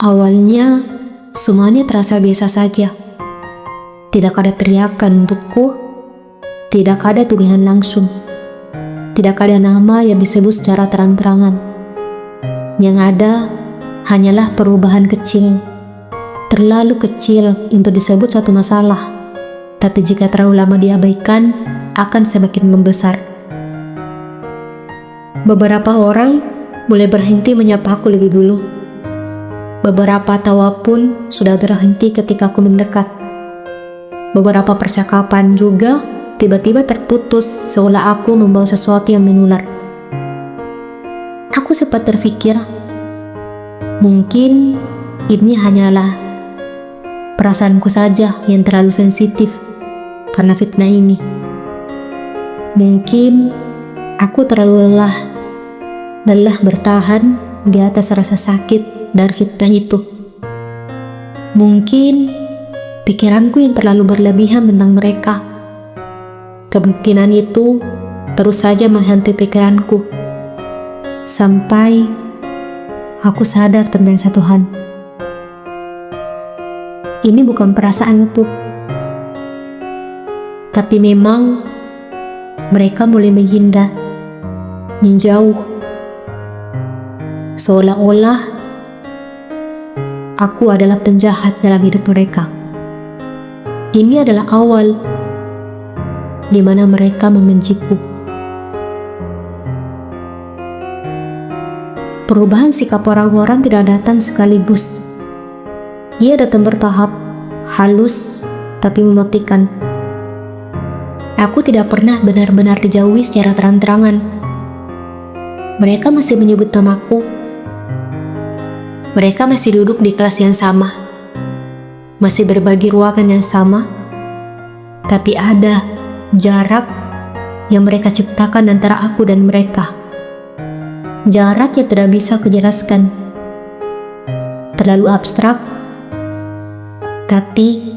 Awalnya, semuanya terasa biasa saja. Tidak ada teriakan untukku, tidak ada tuduhan langsung, tidak ada nama yang disebut secara terang-terangan. Yang ada hanyalah perubahan kecil, terlalu kecil untuk disebut suatu masalah, tapi jika terlalu lama diabaikan, akan semakin membesar. Beberapa orang mulai berhenti menyapa aku lebih dulu. Beberapa tawa pun sudah berhenti ketika aku mendekat. Beberapa percakapan juga tiba-tiba terputus seolah aku membawa sesuatu yang menular. Aku sempat terpikir, mungkin ini hanyalah perasaanku saja yang terlalu sensitif karena fitnah ini. Mungkin aku terlalu lelah bertahan di atas rasa sakit dari fitnah itu. Mungkin pikiranku yang terlalu berlebihan tentang mereka. Kemungkinan itu terus saja menghantui pikiranku sampai aku sadar tentang satu hal. Ini bukan perasaanku, tapi memang mereka mulai menghindar, menjauh, seolah-olah aku adalah penjahat dalam hidup mereka. Ini adalah awal di mana mereka membenciku. Perubahan sikap orang-orang tidak datang sekaligus. Ia datang bertahap, halus, tapi mematikan. Aku tidak pernah benar-benar dijauhi secara terang-terangan. Mereka masih menyebut namaku. Mereka masih duduk di kelas yang sama, masih berbagi ruangan yang sama, tapi ada jarak yang mereka ciptakan antara aku dan mereka. Jarak yang tidak bisa kujelaskan, terlalu abstrak, tapi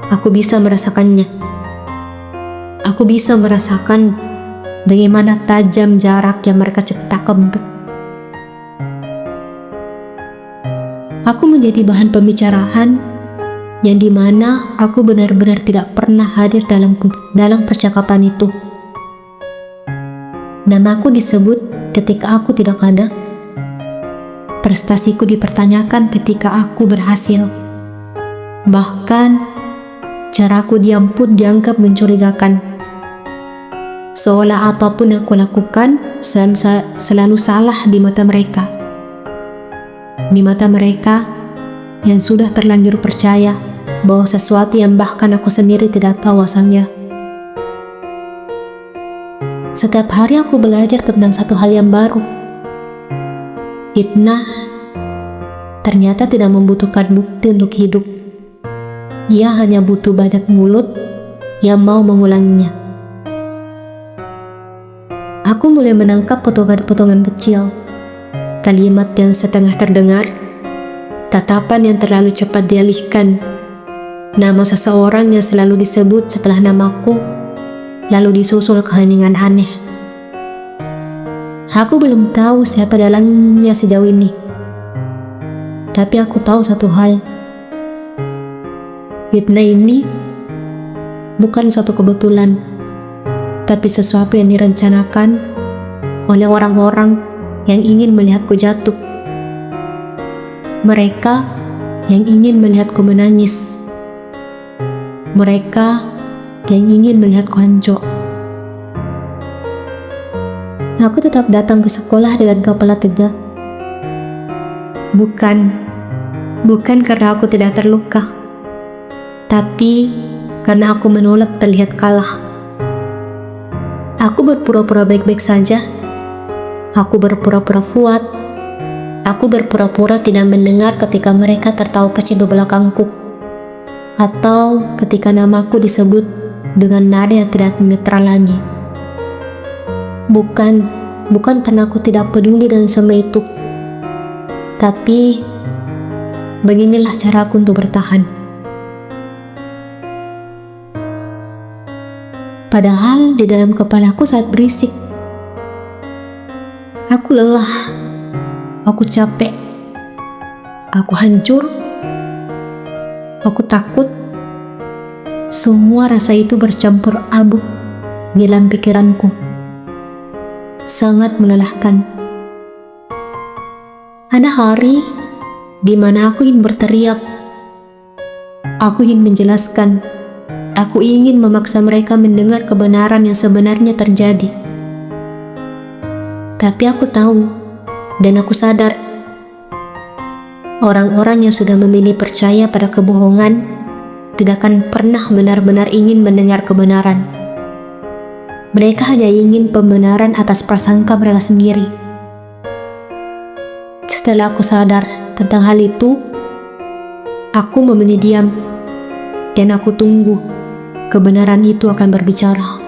aku bisa merasakannya. Aku bisa merasakan bagaimana tajam jarak yang mereka ciptakan. Aku menjadi bahan pembicaraan yang dimana aku benar-benar tidak pernah hadir dalam percakapan itu. Namaku disebut ketika aku tidak ada. Prestasiku dipertanyakan ketika aku berhasil. Bahkan caraku diam pun dianggap mencurigakan. Seolah apapun yang aku lakukan selalu salah di mata mereka. Di mata mereka yang sudah terlanjur percaya bahwa sesuatu yang bahkan aku sendiri tidak tahu asalnya. Setiap hari aku belajar tentang satu hal yang baru. Fitnah ternyata tidak membutuhkan bukti untuk hidup. Ia hanya butuh banyak mulut yang mau mengulanginya. Aku mulai menangkap potongan-potongan kecil, kalimat yang setengah terdengar, tatapan yang terlalu cepat dialihkan, nama seseorang yang selalu disebut setelah namaku, lalu disusul keheningan aneh. Aku belum tahu siapa dalamnya sejauh ini, tapi aku tahu satu hal. Fitnah ini bukan satu kebetulan, tapi sesuatu yang direncanakan oleh orang-orang yang ingin melihatku jatuh. Mereka yang ingin melihatku menangis. Mereka yang ingin melihatku hancur. Aku tetap datang ke sekolah dengan kepala tegak. Bukan karena aku tidak terluka, tapi karena aku menolak terlihat kalah. Aku berpura-pura baik-baik saja. Aku berpura-pura kuat. Aku berpura-pura tidak mendengar ketika mereka tertawa kecil di belakangku, atau ketika namaku disebut dengan nada yang tidak netral lagi. Bukan karena aku tidak peduli dengan semua itu, tapi beginilah caraku untuk bertahan. Padahal di dalam kepalaku saat berisik. Aku lelah, aku capek, Aku hancur. Aku takut. Semua rasa itu bercampur aduk dalam pikiranku. Sangat melelahkan. Ada hari di mana aku ingin berteriak. Aku ingin menjelaskan. Aku ingin memaksa mereka mendengar kebenaran yang sebenarnya terjadi. Tapi aku tahu dan aku sadar, orang-orang yang sudah memilih percaya pada kebohongan tidak akan pernah benar-benar ingin mendengar kebenaran. Mereka hanya ingin pembenaran atas prasangka mereka sendiri. Setelah aku sadar tentang hal itu, aku memilih diam dan aku tunggu kebenaran itu akan berbicara.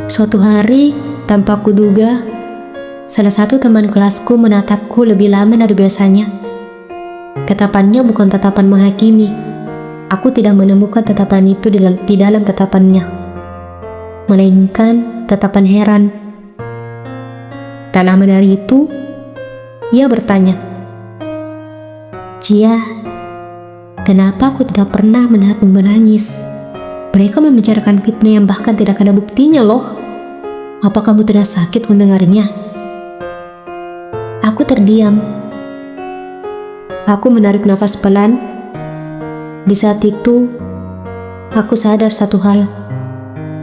Suatu hari, tanpa kuduga, salah satu teman kelasku menatapku lebih lama dari biasanya. Tatapannya bukan tatapan menghakimi. Aku tidak menemukan tatapan itu di dalam tatapannya, melainkan tatapan heran. Tak lama dari itu, ia bertanya, "Cia, kenapa aku tidak pernah melihatmu menangis? Mereka membicarakan fitnah yang bahkan tidak ada buktinya loh. Apa kamu tidak sakit mendengarnya?" Aku terdiam. Aku menarik nafas pelan. Di saat itu, aku sadar satu hal.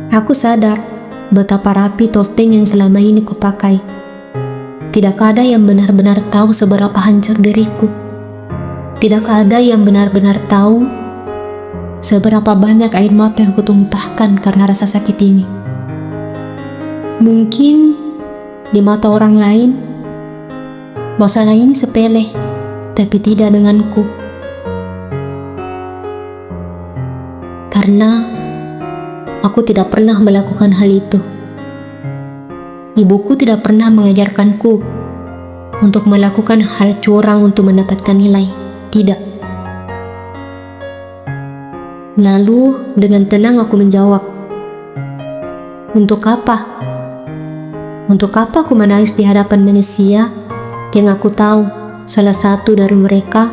Aku sadar betapa rapi topeng yang selama ini kupakai. Tidak ada yang benar-benar tahu seberapa hancur diriku. Tidak ada yang benar-benar tahu seberapa banyak air mata yang kutumpahkan karena rasa sakit ini. Mungkin di mata orang lain, masalah ini sepele, tapi tidak denganku. Karena aku tidak pernah melakukan hal itu. Ibuku tidak pernah mengajarkanku untuk melakukan hal curang untuk mendapatkan nilai. Tidak. Lalu dengan tenang aku menjawab, "Untuk apa? Untuk apa aku menangis di hadapan manusia yang aku tahu salah satu dari mereka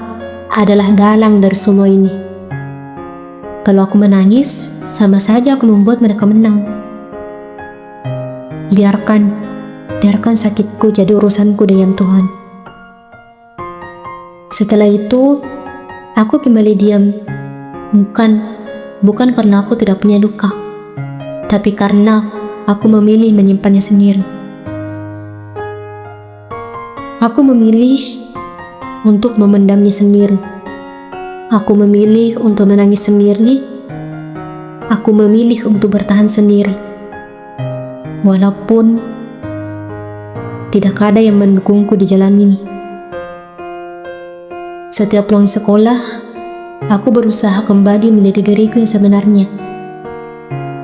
adalah dalang dari semua ini? Kalau aku menangis, sama saja aku membuat mereka menang. Biarkan sakitku jadi urusanku dengan Tuhan." Setelah itu, aku kembali diam. Bukan karena aku tidak punya duka, tapi karena aku memilih menyimpannya sendiri. Aku memilih untuk memendamnya sendiri. Aku memilih untuk menangis sendiri. Aku memilih untuk bertahan sendiri. Walaupun tidak ada yang mendukungku di jalan ini. Setiap pulang sekolah, aku berusaha kembali menjadi diriku yang sebenarnya.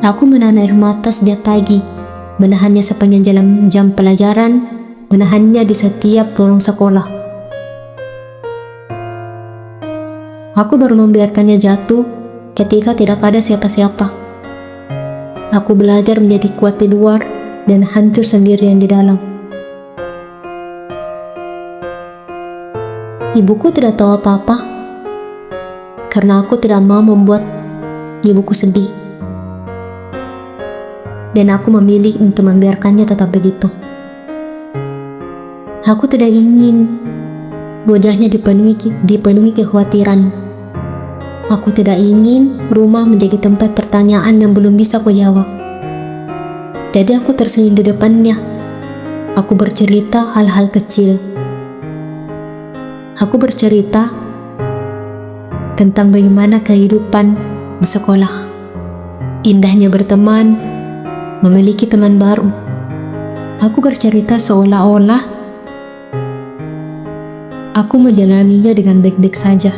Aku menahan air mata setiap pagi, menahannya sepanjang jam pelajaran, menahannya di setiap pulang sekolah. Aku baru membiarkannya jatuh ketika tidak ada siapa-siapa. Aku belajar menjadi kuat di luar dan hancur sendirian di dalam. Ibuku tidak tahu apa-apa, karena aku tidak mau membuat ibuku sedih. Dan aku memilih untuk membiarkannya tetap begitu. Aku tidak ingin wajahnya dipenuhi kekhawatiran. Aku tidak ingin rumah menjadi tempat pertanyaan yang belum bisa kujawab. Jadi aku tersenyum di depannya. Aku bercerita hal-hal kecil. Aku bercerita tentang bagaimana kehidupan di sekolah. Indahnya berteman, memiliki teman baru. Aku bercerita seolah-olah aku menjalaninya dengan baik-baik saja.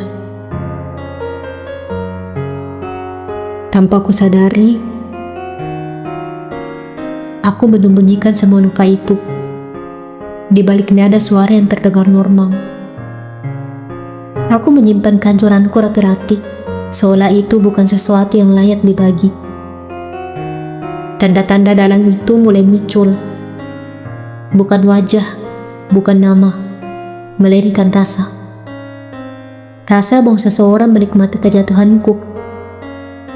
Tanpa aku sadari, aku menyembunyikan semua luka itu. Di baliknya ada suara yang terdengar normal. Aku menyimpan kehancuranku rapi-rapi, seolah itu bukan sesuatu yang layak dibagi. Tanda-tanda dalam itu mulai muncul. Bukan wajah, bukan nama, melirikan rasa. Rasa bahwa seseorang menikmati kejatuhanku.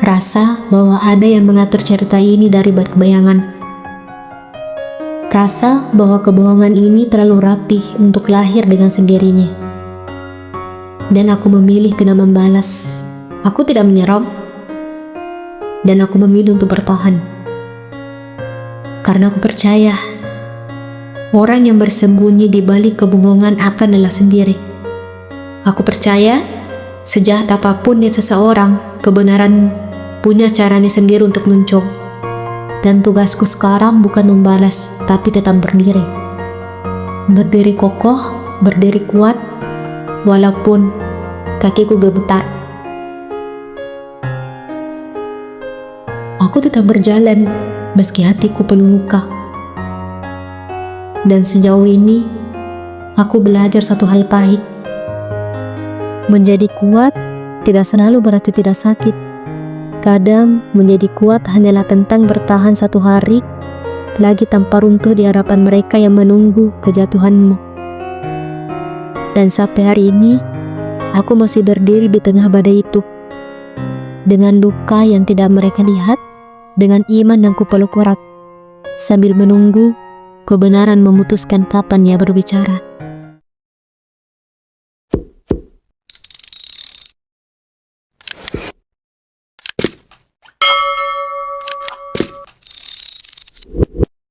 Rasa bahwa ada yang mengatur cerita ini dari balik bayangan. Rasa bahwa kebohongan ini terlalu rapih untuk lahir dengan sendirinya. Dan aku memilih tidak membalas. Aku tidak menyerap. Dan aku memilih untuk bertahan. Karena aku percaya orang yang bersembunyi di balik kebohongan akan lelah sendiri. Aku percaya sejahat apapun niat seseorang, kebenaran punya caranya sendiri untuk muncul. Dan tugasku sekarang bukan membalas, tapi tetap berdiri. Berdiri kokoh, berdiri kuat, walaupun kakiku gemetar. Aku tetap berjalan, meski hatiku penuh luka. Dan sejauh ini, aku belajar satu hal pahit. Menjadi kuat tidak selalu berarti tidak sakit. Kadang menjadi kuat hanyalah tentang bertahan satu hari lagi tanpa runtuh di hadapan mereka yang menunggu kejatuhanmu. Dan sampai hari ini, aku masih berdiri di tengah badai itu. Dengan luka yang tidak mereka lihat, dengan iman yang kupeluk erat, sambil menunggu kebenaran memutuskan kapan ia berbicara.